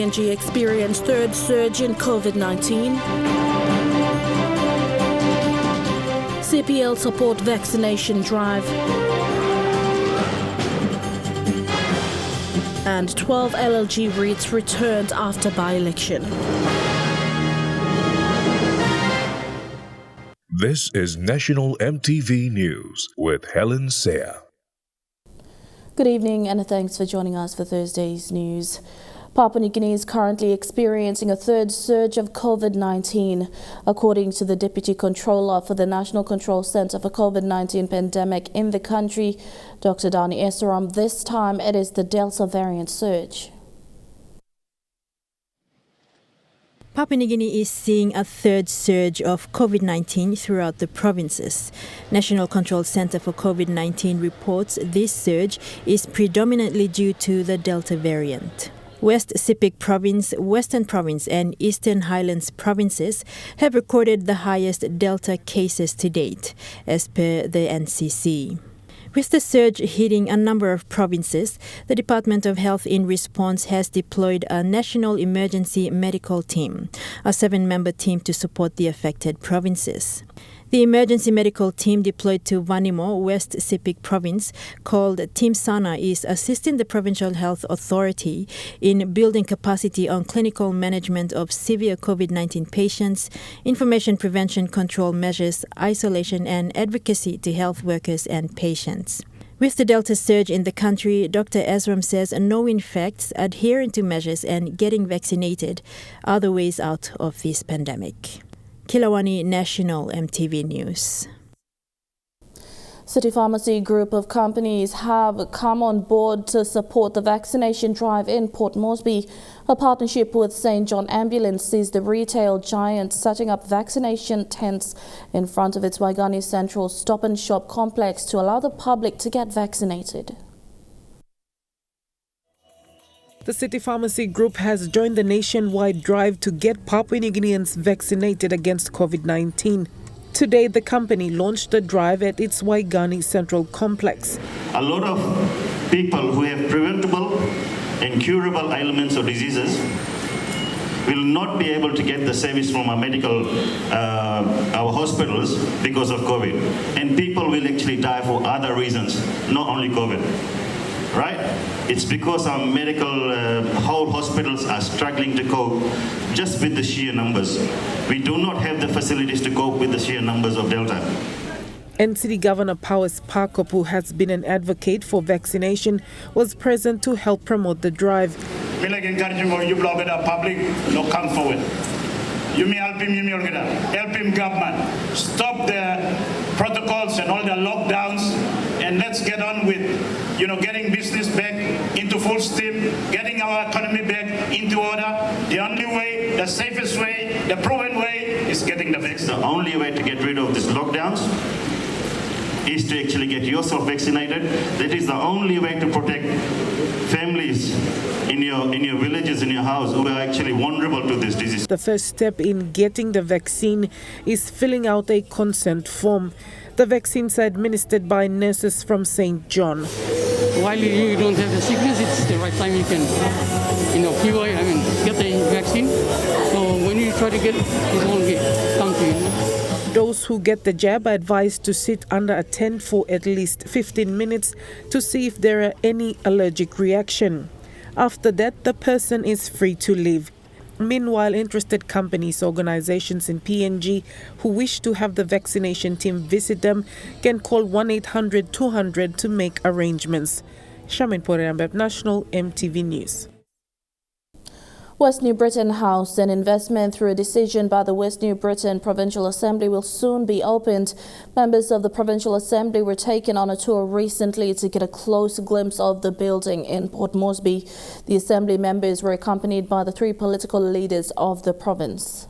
PNG experience third surge in COVID-19. CPL support vaccination drive. And 12 LLG REITs returned after by-election. This is National EMTV News with Helen Seah. Good evening and thanks for joining us for Thursday's news. Papua New Guinea is currently experiencing a third surge of COVID-19. According to the Deputy Controller for the National Control Centre for COVID-19 pandemic in the country, Dr. Dani Esaram, this time it is the Delta variant surge. Papua New Guinea is seeing a third surge of COVID-19 throughout the provinces. National Control Centre for COVID-19 reports this surge is predominantly due to the Delta variant. West Sepik Province, Western Province and Eastern Highlands provinces have recorded the highest Delta cases to date, as per the NCC. With the surge hitting a number of provinces, the Department of Health in response has deployed a national emergency medical team, a 7-member team to support the affected provinces. The emergency medical team deployed to Vanimo, West Sepik Province, called Team Sana, is assisting the Provincial Health Authority in building capacity on clinical management of severe COVID-19 patients, information prevention control measures, isolation and advocacy to health workers and patients. With the Delta surge in the country, Dr. Esram says knowing facts, adhering to measures and getting vaccinated are the ways out of this pandemic. Kilawani National EMTV News. City Pharmacy Group of companies have come on board to support the vaccination drive in Port Moresby. A partnership with St. John Ambulance sees the retail giant setting up vaccination tents in front of its Waigani Central Stop and Shop complex to allow the public to get vaccinated. The City Pharmacy Group has joined the nationwide drive to get Papua New Guineans vaccinated against COVID-19. Today, the company launched the drive at its Waigani Central complex. A lot of people who have preventable and curable ailments or diseases will not be able to get the service from our hospitals because of COVID. And people will actually die for other reasons, not only COVID. Right? It's because our medical whole hospitals are struggling to cope just with the sheer numbers. We do not have the facilities to cope with the sheer numbers of Delta. NCD Governor Powers Parkop, who has been an advocate for vaccination, was present to help promote the drive. We like encouraging you blog the public, no come forward. You may help him government, stop the protocols and all the lockdowns, and let's get on with, getting business back into full steam, getting our economy back into order. The only way, the safest way, the proven way is getting the vaccine. The only way to get rid of these lockdowns is to actually get yourself vaccinated. That is the only way to protect families in your villages, in your house, who are actually vulnerable to this disease. The first step in getting the vaccine is filling out a consent form. The vaccines are administered by nurses from St. John. While you don't have the sickness, it's the right time you can, get the vaccine. So when you try to get it, it won't come to you. Those who get the jab are advised to sit under a tent for at least 15 minutes to see if there are any allergic reaction. After that, the person is free to leave. Meanwhile, interested companies, organizations in PNG who wish to have the vaccination team visit them can call 1-800-200 to make arrangements. Shamin Porambeb, National EMTV News. West New Britain House and investment through a decision by the West New Britain Provincial Assembly will soon be opened. Members of the Provincial Assembly were taken on a tour recently to get a close glimpse of the building in Port Moresby. The Assembly members were accompanied by the 3 political leaders of the province.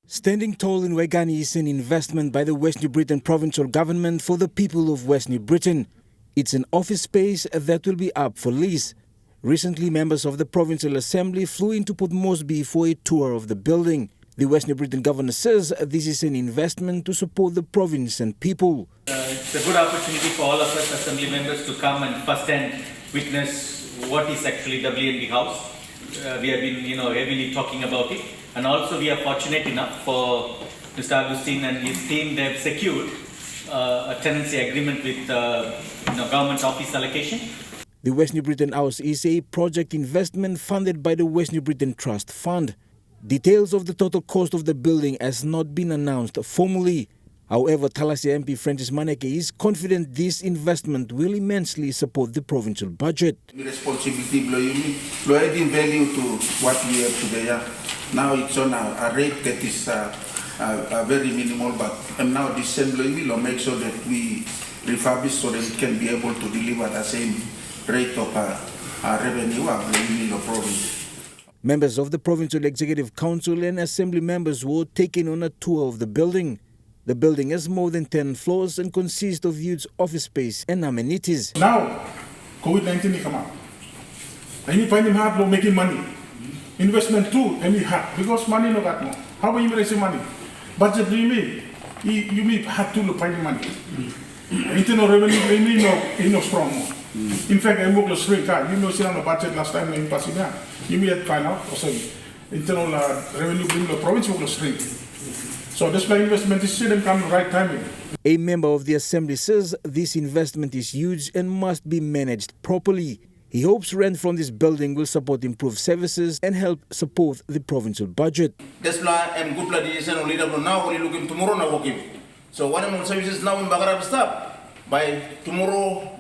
Standing tall in Waigani is an investment by the West New Britain Provincial Government for the people of West New Britain. It's an office space that will be up for lease. Recently, members of the Provincial Assembly flew into Port Moresby for a tour of the building. The West New Britain Governor says this is an investment to support the province and people. It's a good opportunity for all of us Assembly members to come and first-hand witness what is actually WNB House. We have been, heavily talking about it, and also we are fortunate enough for Mr. Agustin and his team. They have secured a tenancy agreement with government office allocation. The West New Britain House is a project investment funded by the West New Britain Trust Fund. Details of the total cost of the building has not been announced formally. However, Thalassia MP Francis Maneke is confident this investment will immensely support the provincial budget. Responsibility adding value to what we have today. Now it's on a rate that is very minimal, but now this same will make sure that we refurbish so that it can be able to deliver the same rate of revenue in the province. Members of the Provincial Executive Council and Assembly members were taken on a tour of the building. The building has more than 10 floors and consists of huge office space and amenities. Now, COVID-19 come out. And you find him hard for making money. Investment too, and he hard because money no got more. How about you raising money? Budget do you mean? You mean hard to find money. Internal revenue no strong more. In fact, I'm going to shrink. You see on the budget last time in Pasadena. You may find out also internal revenue in the province will shrink. So this investment is still come the right timing. A member of the Assembly says this investment is huge and must be managed properly. He hopes rent from this building will support improved services and help support the provincial budget. That's why I'm good legislation only now only looking tomorrow now working. So one of the services now in Bagarab stop. By tomorrow,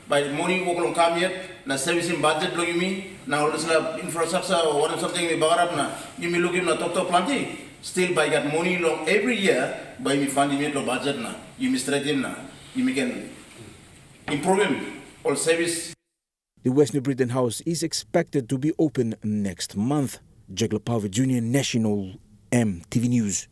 by morning work on come yet, na servicing budget lo yumi, na all this infrastructure or what something in Bagarab na you may look in na top planting. Still by that money long every year by me funding it lo budget na you me straighten na you can improve all service. The West New Britain House is expected to be open next month. Jagla Power Jr. National MTV News.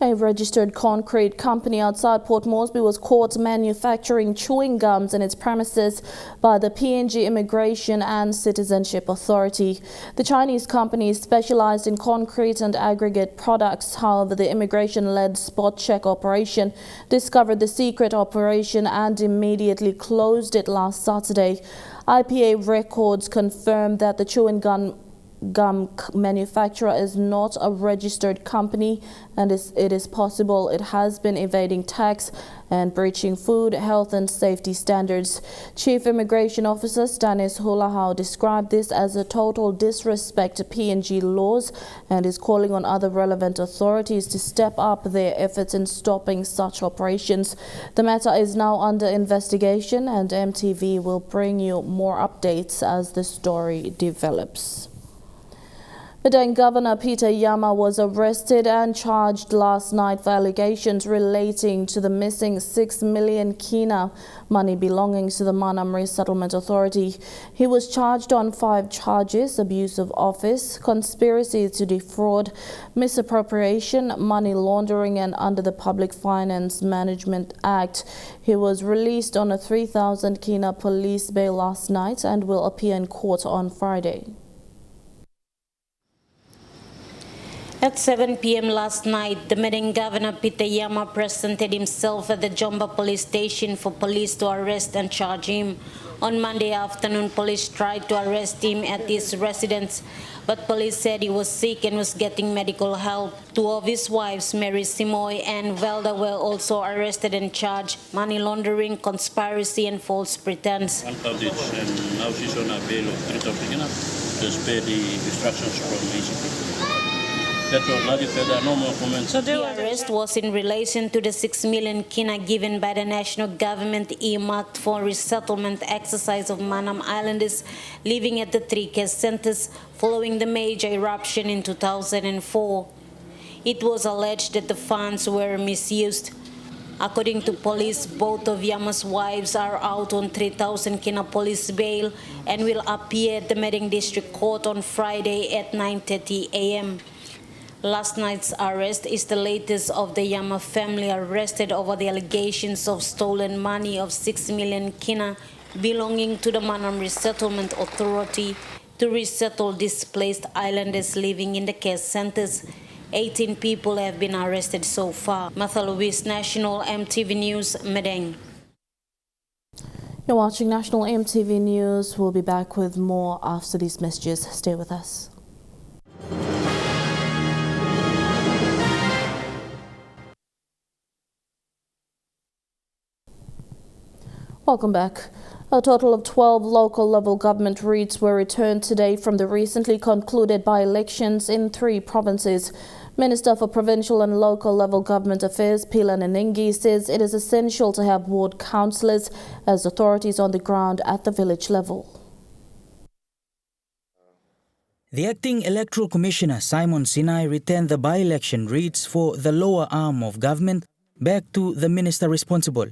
A registered concrete company outside Port Moresby was caught manufacturing chewing gums in its premises by the PNG Immigration and Citizenship Authority. The Chinese company specialized in concrete and aggregate products. However, the immigration-led spot check operation discovered the secret operation and immediately closed it last Saturday. IPA records confirmed that the chewing gum manufacturer is not a registered company, and it is possible it has been evading tax and breaching food, health and safety standards. Chief Immigration Officer Stanis Hulahau described this as a total disrespect to PNG laws and is calling on other relevant authorities to step up their efforts in stopping such operations. The matter is now under investigation, and MTV will bring you more updates as the story develops. Hagen Governor Peter Yama was arrested and charged last night for allegations relating to the missing 6 million kina money belonging to the Manam Resettlement Authority. He was charged on 5 charges: abuse of office, conspiracy to defraud, misappropriation, money laundering, and under the Public Finance Management Act. He was released on a 3,000 kina police bail last night and will appear in court on Friday. At 7 p.m. last night, the Hagen Governor Peter Yama presented himself at the Jomba police station for police to arrest and charge him. On Monday afternoon, police tried to arrest him at his residence, but police said he was sick and was getting medical help. 2 of his wives, Mary Simoy and Velda, were also arrested and charged money laundering, conspiracy and false pretense. One published, and now she's on a bail of 3,000 to spare the instructions from ACP. The arrest was in relation to the 6 million kina given by the national government earmarked for resettlement exercise of Manam Islanders living at the 3 care centers following the major eruption in 2004. It was alleged that the funds were misused. According to police, both of Yama's wives are out on 3,000 kina police bail and will appear at the Hagen District Court on Friday at 9:30 a.m. Last night's arrest is the latest of the Yama family arrested over the allegations of stolen money of 6 million kina belonging to the Manam Resettlement Authority to resettle displaced islanders living in the care centers. 18 people have been arrested so far. Martha Louise, National MTV News, Medang. You're watching National EMTV News. We'll be back with more after these messages. Stay with us. Welcome back. A total of 12 local level government reads were returned today from the recently concluded by-elections in 3 provinces. Minister for Provincial and Local Level Government Affairs, Pila Ningi, says it is essential to have ward councillors as authorities on the ground at the village level. The acting Electoral Commissioner, Simon Sinai, returned the by-election reads for the lower arm of government back to the minister responsible.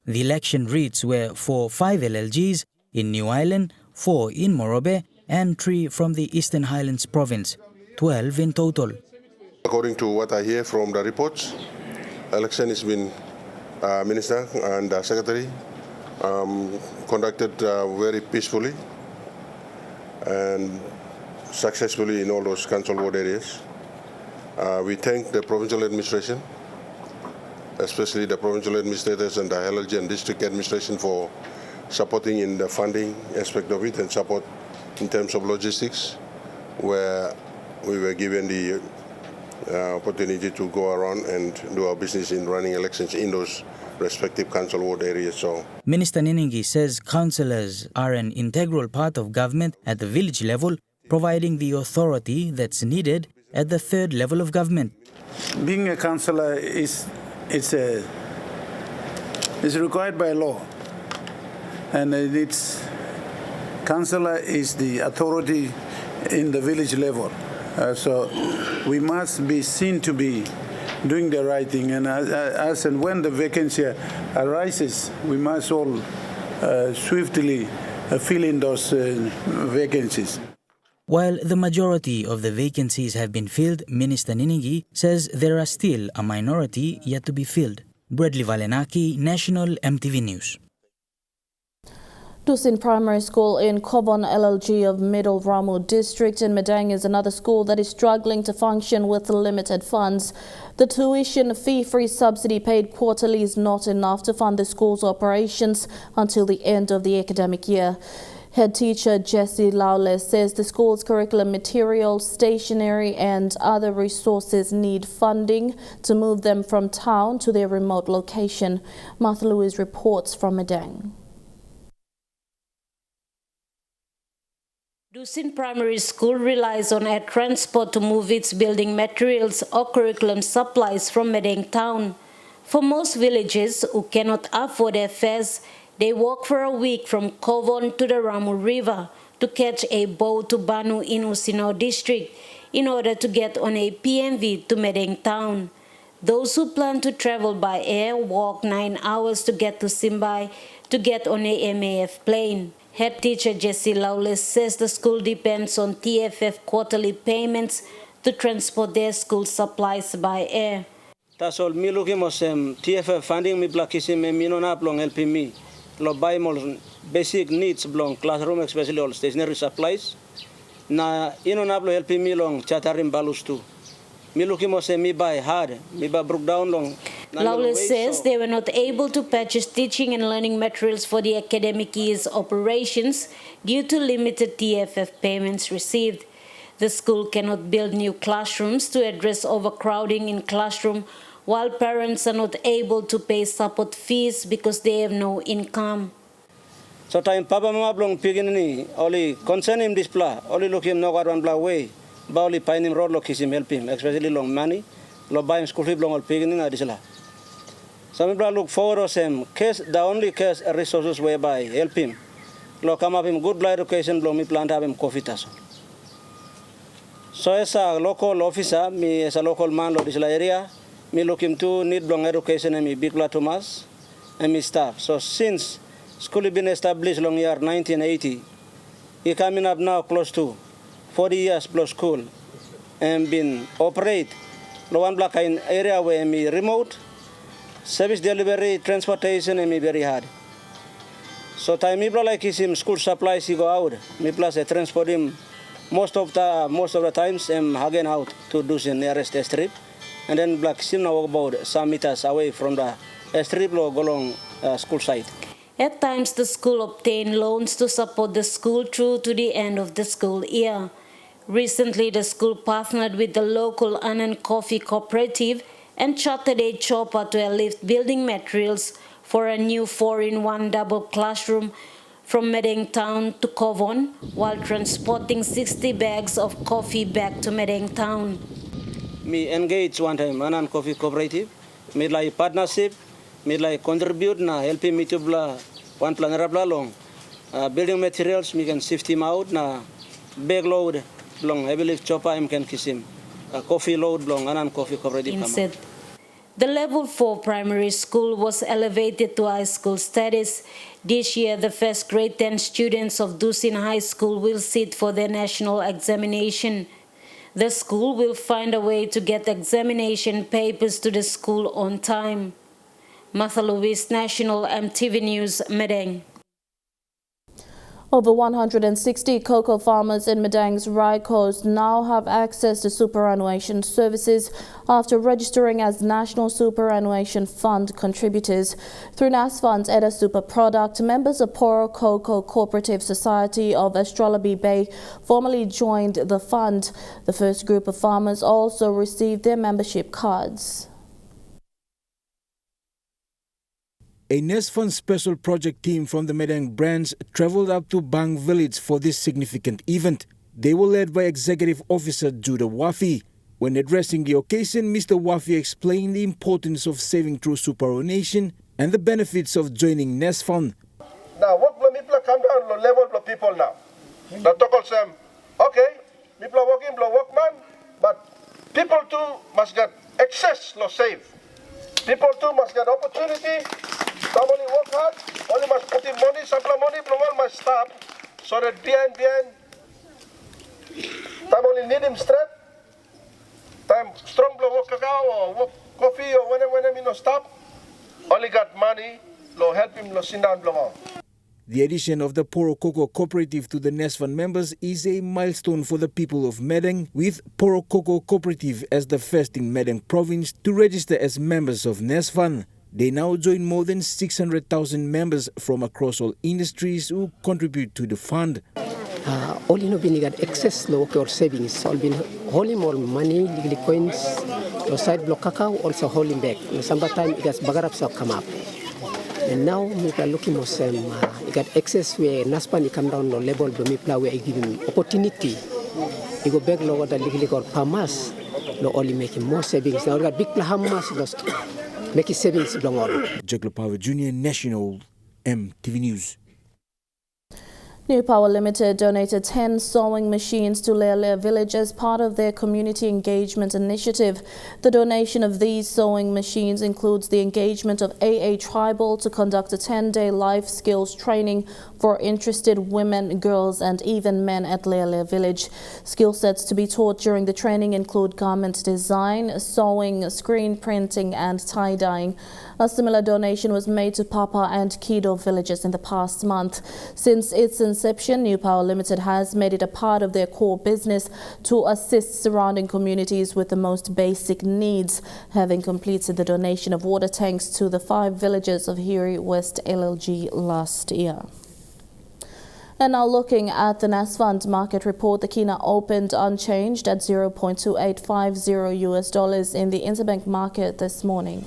The election reads were for 5 LLGs in New Island, 4 in Morobe, and 3 from the Eastern Highlands province, 12 in total. According to what I hear from the reports, election has been minister and secretary conducted very peacefully and successfully in all those council ward areas. We thank the provincial administration, especially the provincial administrators and the LLG and district administration for supporting in the funding aspect of it and support in terms of logistics, where we were given the opportunity to go around and do our business in running elections in those respective council ward areas. So, Minister Niningi says councillors are an integral part of government at the village level, providing the authority that's needed at the 3rd level of government. Being a councillor is required by law, and councillor is the authority in the village level. So we must be seen to be doing the right thing, and as and when the vacancy arises, we must all swiftly fill in those vacancies. While the majority of the vacancies have been filled, Minister Niningi says there are still a minority yet to be filled. Bradley Valenaki, National EMTV News. Dusin Primary School in Kobon LLG of Middle Ramu District in Madang is another school that is struggling to function with limited funds. The tuition fee-free subsidy paid quarterly is not enough to fund the school's operations until the end of the academic year. Head teacher Jessie Lawless says the school's curriculum materials, stationery and other resources need funding to move them from town to their remote location. Martha Lewis reports from Madang. Dusin Primary School relies on air transport to move its building materials or curriculum supplies from Madang town. For most villagers who cannot afford their fares, they walk for a week from Kobon to the Ramu River to catch a boat to Banu in Usino district in order to get on a PNV to Madang town. Those who plan to travel by air walk 9 hours to get to Simbai to get on a MAF plane. Head teacher Jessie Lawless says the school depends on TFF quarterly payments to transport their school supplies by air. That's all. Me looking for some TFF funding. Me blocking me minona blong helping me. Lo buy more basic needs blong classroom, especially all stationery supplies. Na inona blong helping me long chatarim balus too. Me looking for some me buy hard. Me buy broke down long. Lawless says they were not able to purchase teaching and learning materials for the academic year's operations due to limited TFF payments received. The school cannot build new classrooms to address overcrowding in classroom, while parents are not able to pay support fees because they have no income. So time Papa Mama blong pigin ni only concern him this pla, only look him no one bla way, but only find him road look him help him, especially long money, lo buy him school fee blong all pigin ni adisla. Some people look forward to him. The only case resources whereby help him. Lo come up him good blood education, blow me plant have him coffee taso. So as a local officer, me as a local man lo this area, me look him to need long education and me big blood Thomas and me staff. So since school been established long year 1980, he coming up now close to 40 years plus school and been operate. Lo one block in area where me remote. Service delivery, transportation, and me very hard. So time me like him school supplies he go out. Me plus I transport him most of the times Hagen out to do the nearest strip, and then black him now about some meters away from the strip lo go along school site. At times, the school obtained loans to support the school through to the end of the school year. Recently, the school partnered with the local Anand Coffee Cooperative and chartered a chopper to lift building materials for a new 4-in-1 double classroom from Medeng Town to Kovon, while transporting 60 bags of coffee back to Medeng Town. Me engage one time Anand Coffee Cooperative, me like partnership, me like contribute na helping me to blah one plan rabla long. Building materials, me can shift him out na bag load long heavy lift chopper him can kiss him. Coffee load long Anand Coffee Cooperative. Instead, the level 4 primary school was elevated to high school status. This year, the first grade 10 students of Dusin High School will sit for their national examination. The school will find a way to get examination papers to the school on time. Martha Lewis, National EMTV News, Medeng. Over 160 cocoa farmers in Medang's right coast now have access to superannuation services after registering as National Superannuation Fund contributors. Through NESFund's Edda Super product, members of Poro Cocoa Cooperative Society of Astrolabe Bay formally joined the fund. The first group of farmers also received their membership cards. A NESFund special project team from the Medang branch travelled up to Bang village for this significant event. They were led by Executive Officer Judah Wafi. When addressing the occasion, Mr. Wafi explained the importance of saving through superannuation and the benefits of joining NESFund. Now, what will people come down to level of people now? The talk them, okay, people are working, people are workman, but people too must get access, no save. People too must get opportunity. Somebody work hard, only must put in money, supply money, all must stop, so that behind, time only need him straight, time strong blow work cacao or work coffee or whenever he no stop, only got money, lo help him, lo sit down blow on. The addition of the Poro Cocoa Cooperative to the NESFund members is a milestone for the people of Medang, with Poro Cocoa Cooperative as the first in Medang province to register as members of NESFund. They now join more than 600,000 members from across all industries who contribute to the fund. All in been got access to your savings. All been holding more money, legally coins, your side block cacao, also holding back. Sometimes it gets bagarap so come up. And now we are looking for some you got access where NESFund come down to level but we play where I give him opportunity. You go back lower the legally got per mass, no only making more savings. Now we got big plahamas lost. Make it savings long on. Jacob Power Jr., National EMTV News. New Power Limited donated 10 sewing machines to Lele village as part of their community engagement initiative. The donation of these sewing machines includes the engagement of AA Tribal to conduct a 10-day life skills training for interested women, girls and even men at Lele village. Skill sets to be taught during the training include garment design, sewing, screen printing and tie-dyeing. A similar donation was made to Papa and Kido villages in the past month. Since its inception, New Power Limited has made it a part of their core business to assist surrounding communities with the most basic needs, having completed the donation of water tanks to the 5 villages of Hiri West LLG last year. And now looking at the NESFund market report, the Kina opened unchanged at $0.2850 in the interbank market this morning.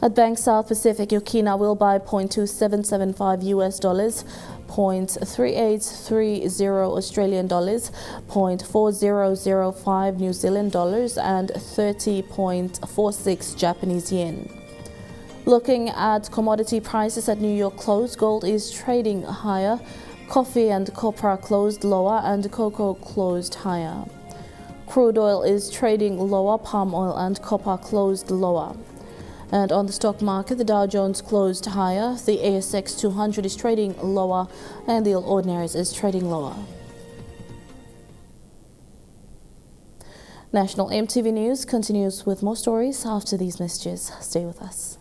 At Bank South Pacific, your Kina will buy $0.2775 $0.3830 Australian dollars, $0.4005 New Zealand dollars and 30.46 Japanese yen. Looking at commodity prices at New York close, gold is trading higher, coffee and copra closed lower and cocoa closed higher. Crude oil is trading lower, palm oil and copper closed lower. And on the stock market, the Dow Jones closed higher, the ASX 200 is trading lower, and the All Ordinaries is trading lower. National EMTV News continues with more stories after these messages. Stay with us.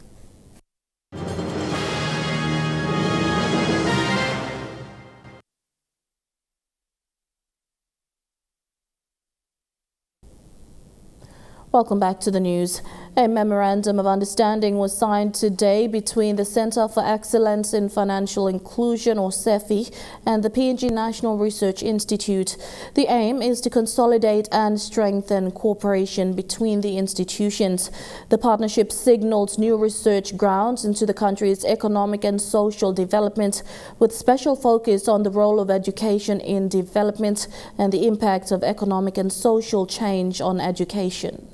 Welcome back to the news. A memorandum of understanding was signed today between the Center for Excellence in Financial Inclusion, or CEFI, and the PNG National Research Institute. The aim is to consolidate and strengthen cooperation between the institutions. The partnership signals new research grounds into the country's economic and social development, with special focus on the role of education in development and the impact of economic and social change on education.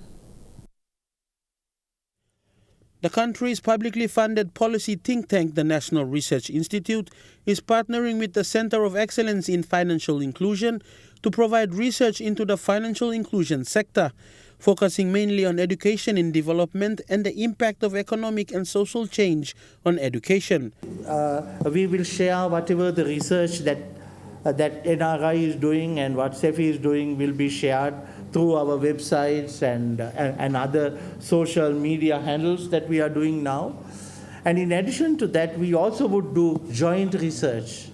The country's publicly funded policy think tank, the National Research Institute, is partnering with the Center of Excellence in Financial Inclusion to provide research into the financial inclusion sector, focusing mainly on education in development and the impact of economic and social change on education. We will share whatever the research that NRI is doing and what CEFI is doing will be shared through our websites and other social media handles that we are doing now. And in addition to that, we also would do joint research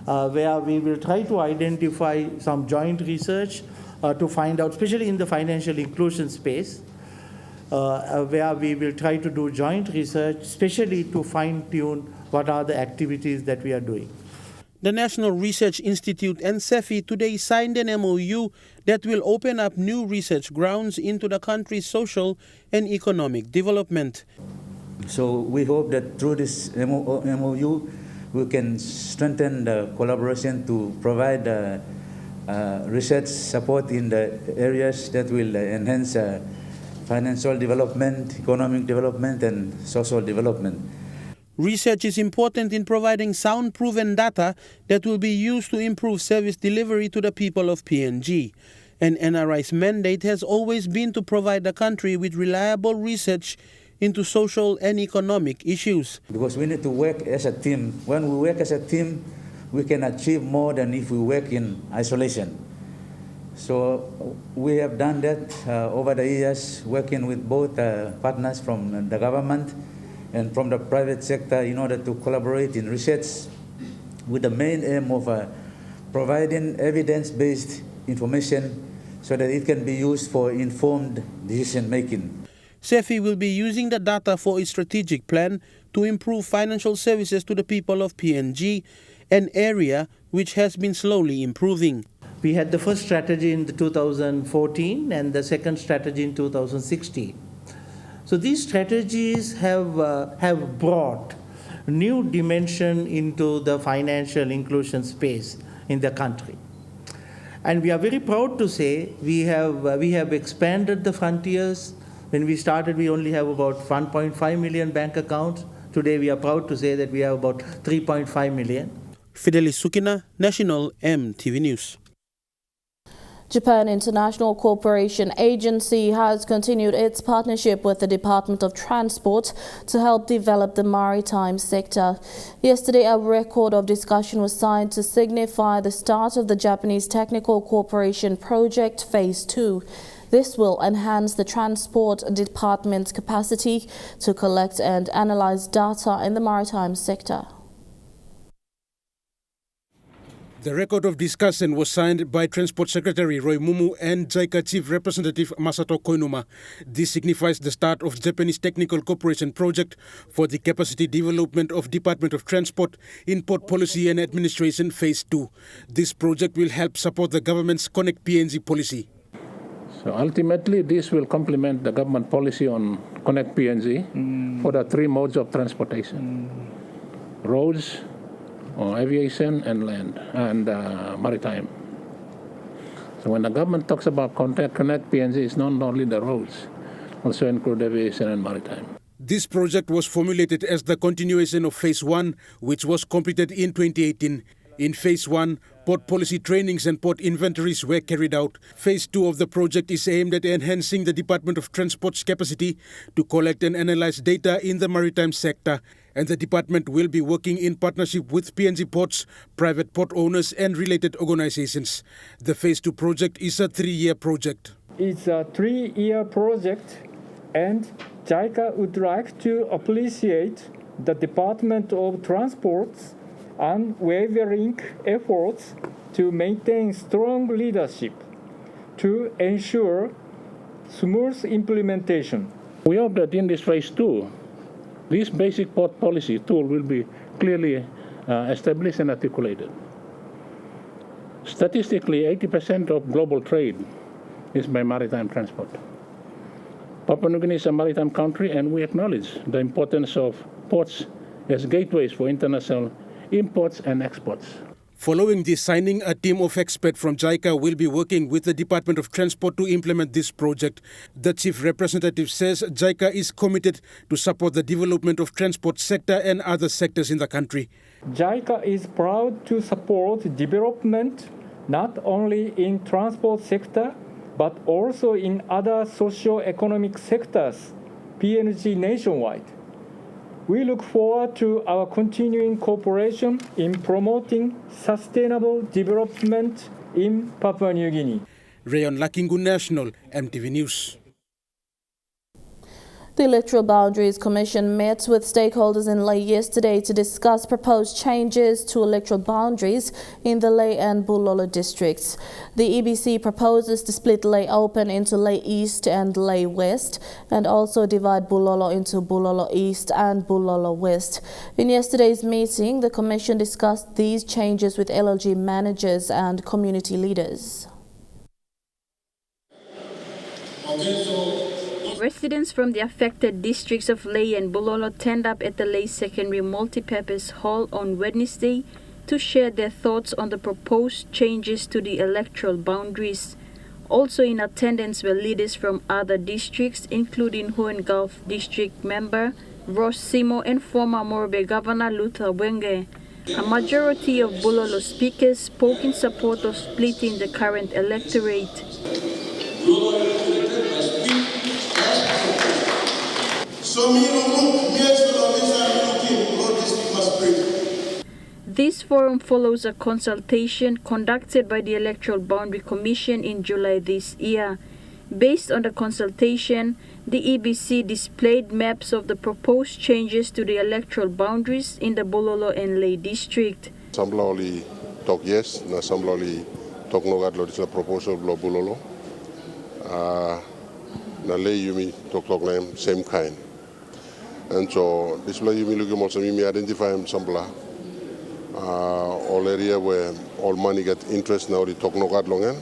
where we will try to identify some joint research to find out, especially in the financial inclusion space, where we will try to do joint research, especially to fine-tune what are the activities that we are doing. The National Research Institute and CEFI today signed an MOU that will open up new research grounds into the country's social and economic development. So we hope that through this MOU, we can strengthen the collaboration to provide research support in the areas that will enhance financial development, economic development, and social development. Research is important in providing sound proven data that will be used to improve service delivery to the people of PNG. And NRI's mandate has always been to provide the country with reliable research into social and economic issues. Because we need to work as a team. When we work as a team, we can achieve more than if we work in isolation. So we have done that over the years, working with both partners from the government and from the private sector in order to collaborate in research with the main aim of providing evidence-based information so that it can be used for informed decision-making. CEFI will be using the data for its strategic plan to improve financial services to the people of PNG, an area which has been slowly improving. We had the first strategy in 2014 and the second strategy in 2016. So these strategies have brought new dimension into the financial inclusion space in the country. And we are very proud to say we have expanded the frontiers. When we started, we only have about 1.5 million bank accounts. Today, we are proud to say that we have about 3.5 million. Fidelis Sukina, National EMTV News. Japan International Cooperation Agency has continued its partnership with the Department of Transport to help develop the maritime sector. Yesterday, a record of discussion was signed to signify the start of the Japanese Technical Cooperation Project Phase 2. This will enhance the Transport Department's capacity to collect and analyze data in the maritime sector. The record of discussion was signed by Transport Secretary Roy Mumu and JICA Chief Representative Masato Koinuma. This signifies the start of Japanese Technical Cooperation Project for the capacity development of Department of Transport in Port Policy and Administration Phase 2. This project will help support the government's Connect PNG policy. So ultimately, this will complement the government policy on Connect PNG for the three modes of transportation: roads, aviation, and land, and maritime. So when the government talks about Connect PNG, it's not only the roads, also include aviation and maritime. This project was formulated as the continuation of Phase 1, which was completed in 2018. In Phase 1, port policy trainings and port inventories were carried out. Phase 2 of the project is aimed at enhancing the Department of Transport's capacity to collect and analyze data in the maritime sector. And the department will be working in partnership with PNG ports, private port owners and related organizations. The Phase 2 project is a 3-year project. It's a 3-year project, and JICA would like to appreciate the Department of Transport's unwavering efforts to maintain strong leadership to ensure smooth implementation. We hope that in this phase 2, this basic port policy tool will be clearly established and articulated. Statistically, 80% of global trade is by maritime transport. Papua New Guinea is a maritime country, and we acknowledge the importance of ports as gateways for international imports and exports. Following this signing, a team of experts from JICA will be working with the Department of Transport to implement this project. The chief representative says JICA is committed to support the development of transport sector and other sectors in the country. JICA is proud to support development not only in transport sector but also in other socio-economic sectors, PNG nationwide. We look forward to our continuing cooperation in promoting sustainable development in Papua New Guinea. Rayon Lakingu National, MTV News. The Electoral Boundaries Commission met with stakeholders in Lae yesterday to discuss proposed changes to electoral boundaries in the Lae and Bulolo districts. The EBC proposes to split Lae open into Lae East and Lae West and also divide Bulolo into Bulolo East and Bulolo West. In yesterday's meeting, the Commission discussed these changes with LLG managers and community leaders. Residents from the affected districts of Lae and Bulolo turned up at the Lae Secondary Multipurpose Hall on Wednesday to share their thoughts on the proposed changes to the electoral boundaries. Also in attendance were leaders from other districts, including Hagen Gulf District member Ross Simo and former Morobe Governor Luther Wenge. A majority of Bulolo speakers spoke in support of splitting the current electorate. This forum follows a consultation conducted by the Electoral Boundary Commission in July this year. Based on the consultation, the EBC displayed maps of the proposed changes to the electoral boundaries in the Bulolo and Lae district. Sambla oli talk yes, na sambla oli talk no gad lo dis proposal blo Bulolo. Na Lae yumi talk na same kind. And so this way you look also me identify sambla all area where all money get interest now the talk no gad longen.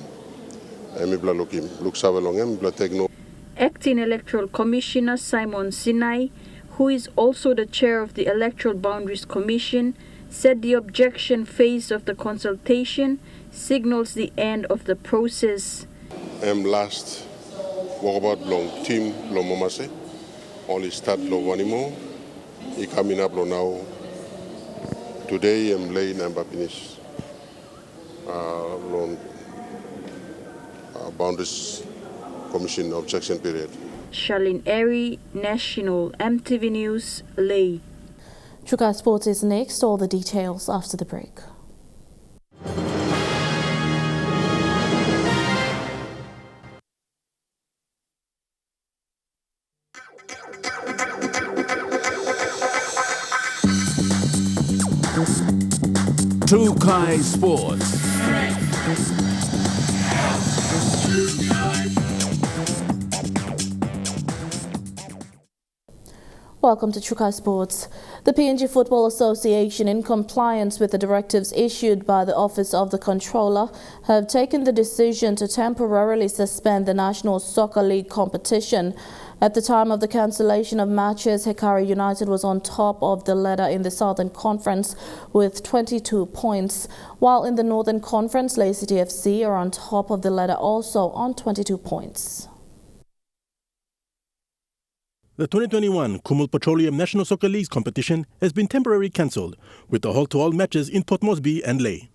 And me bla look save longen, bla take no. Acting Electoral Commissioner Simon Sinai, who is also the chair of the Electoral Boundaries Commission, said the objection phase of the consultation signals the end of the process. Last walk about long team long momase only start long anymore. He coming up now. Today I'm laying and finish long Boundaries Commission objection period. Charlene Airy, National, MTV News, Lae. Chuka Sports is next. All the details after the break. Chuka Sports. Welcome to Chuka Sports. The PNG Football Association, in compliance with the directives issued by the Office of the Controller, have taken the decision to temporarily suspend the National Soccer League competition. At the time of the cancellation of matches, Hekari United was on top of the ladder in the Southern Conference with 22 points, while in the Northern Conference, Lae City FC are on top of the ladder also on 22 points. The 2021 Kumul Petroleum National Soccer League's competition has been temporarily cancelled, with the halt to all matches in Port Moresby and Lae.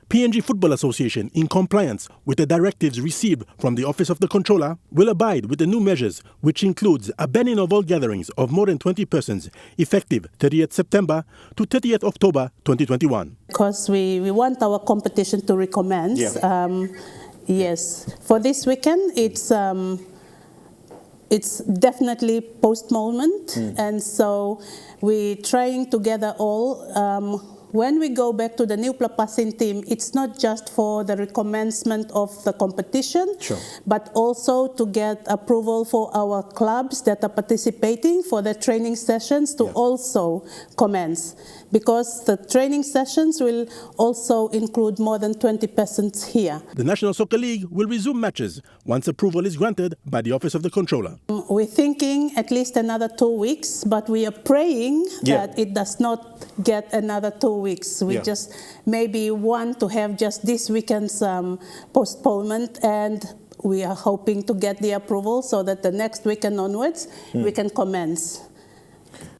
PNG Football Association, in compliance with the directives received from the Office of the Controller, will abide with the new measures, which includes a banning of all gatherings of more than 20 persons, effective 30th September to 30th October 2021. Because we want our competition to recommence. Yeah. Yes. For this weekend, it's definitely postponement, and so we're trying to gather all when we go back to the new Plapasin team, it's not just for the recommencement of the competition, but also to get approval for our clubs that are participating for the training sessions to also commence. Because the training sessions will also include more than 20 persons here. The National Soccer League will resume matches once approval is granted by the Office of the Controller. We're thinking at least another 2 weeks, but we are praying that it does not get another 2 weeks. We just maybe want to have just this weekend's postponement, and we are hoping to get the approval so that the next weekend onwards we can commence.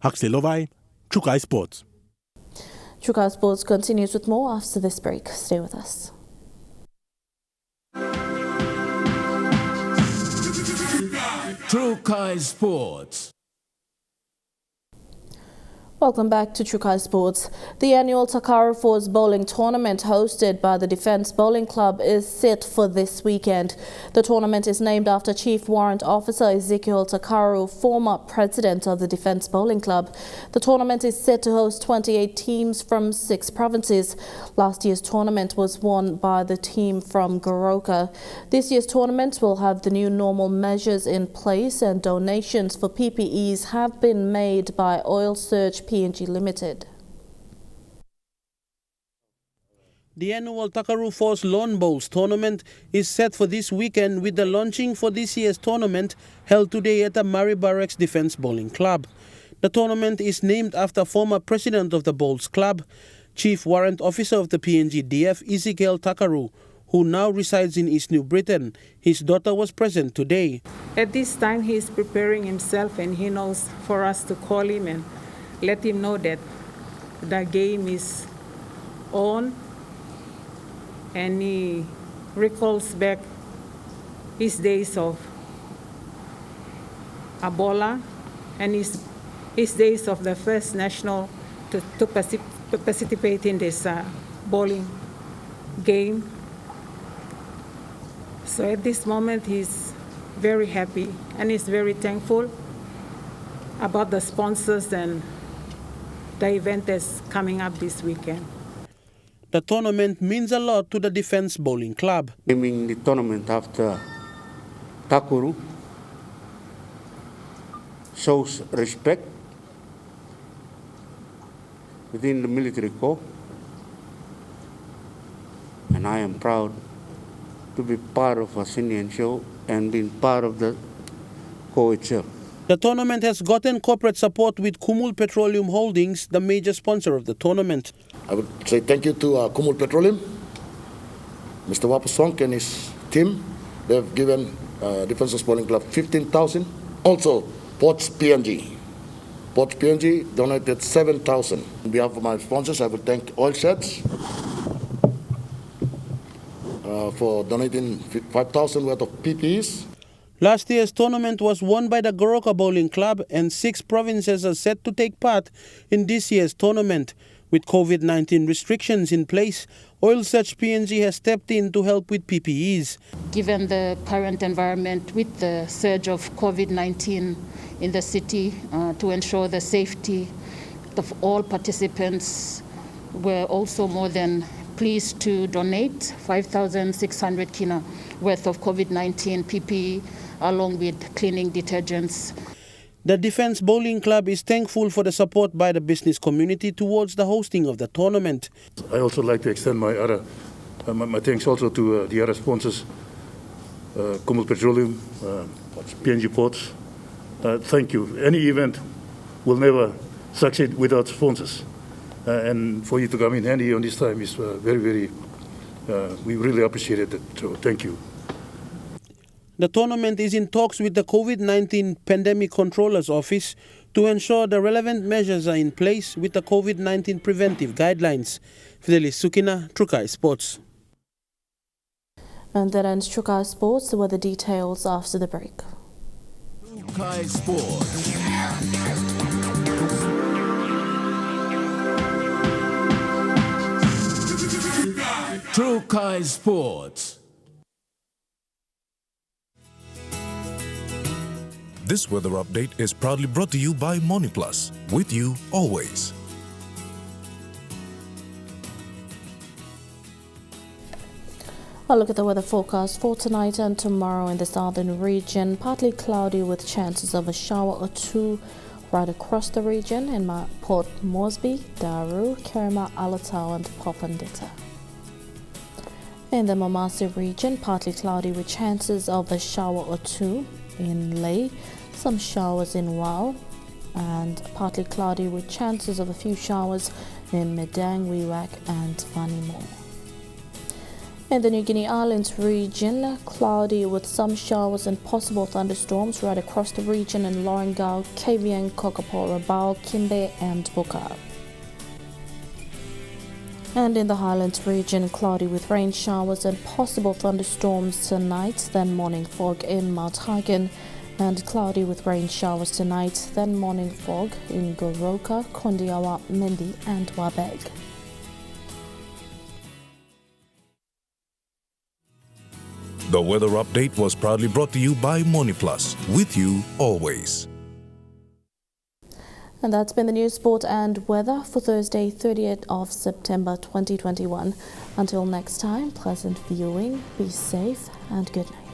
Huxley Lovai, Chukai Sports. Chukai Sports continues with more after this break. Stay with us. Chukai Sports. Welcome back to Chukai Sports. The annual Takara Falls Bowling Tournament hosted by the Defence Bowling Club is set for this weekend. The tournament is named after Chief Warrant Officer Ezekiel Takaru, former president of the Defence Bowling Club. The tournament is set to host 28 teams from 6 provinces. Last year's tournament was won by the team from Goroka. This year's tournament will have the new normal measures in place, and donations for PPEs have been made by Oil Surge PNG Limited. The annual Takaru Falls Lawn Bowls tournament is set for this weekend, with the launching for this year's tournament held today at the Murray Barracks Defence Bowling Club. The tournament is named after former president of the Bowls Club, Chief Warrant Officer of the PNG DF, Ezekiel Takaru, who now resides in East New Britain. His daughter was present today. At this time, he is preparing himself, and he knows for us to call him and let him know that the game is on, and he recalls back his days of Ebola and his days of the first national to participate in this bowling game. So at this moment, he's very happy and he's very thankful about the sponsors and the event that's coming up this weekend. The tournament means a lot to the Defence Bowling Club. Naming the tournament after Takuru shows respect within the military corps, and I am proud to be part of a senior show and being part of the corps itself. The tournament has gotten corporate support, with Kumul Petroleum Holdings the major sponsor of the tournament. I would say thank you to Kumul Petroleum, Mr. Wapaswang and his team. They have given Defence Bowling Club 15,000. Also, Ports PNG. Ports PNG donated 7,000. On behalf of my sponsors, I would thank Oil Sets for donating 5,000 worth of PPEs. Last year's tournament was won by the Goroka Bowling Club, and 6 provinces are set to take part in this year's tournament. With COVID-19 restrictions in place, Oil Surge PNG has stepped in to help with PPEs. Given the current environment with the surge of COVID-19 in the city, to ensure the safety of all participants, we're also more than pleased to donate 5,600 kina worth of COVID-19 PPE, along with cleaning detergents. The Defence Bowling Club is thankful for the support by the business community towards the hosting of the tournament. I also like to extend my thanks also to the other sponsors, Kumul Petroleum, PNG Ports. Thank you. Any event will never succeed without sponsors. And for you to come in handy on this time is very, we really appreciate it. So thank you. The tournament is in talks with the COVID-19 Pandemic Controller's Office to ensure the relevant measures are in place with the COVID-19 preventive guidelines. Fidelis Sukina, Chukai Sports. And that ends Chukai Sports. There were the details after the break. Chukai Sports. Chukai Sports. This weather update is proudly brought to you by MoniPlus, with you always. I'll look at the weather forecast for tonight and tomorrow in the southern region. Partly cloudy with chances of a shower or two right across the region in Port Moresby, Daru, Kerema, Alatau and Popondetta. In the Momasi region, partly cloudy with chances of a shower or two in Lae, some showers in Wau, and partly cloudy with chances of a few showers in Medang, Wewak and Vanimo. In the New Guinea Islands region, cloudy with some showers and possible thunderstorms right across the region in Lorengau, Kavieng, Kokopo, Rabaul, Kimbe and Buka. And in the Highlands region, cloudy with rain showers and possible thunderstorms tonight, then morning fog in Mount Hagen, and cloudy with rain showers tonight, then morning fog in Goroka, Kondiawa, Mendi and Wabeg. The weather update was proudly brought to you by MoneyPlus, with you always. And that's been the news, sport and weather for Thursday, 30th of September 2021. Until next time, pleasant viewing, be safe and good night.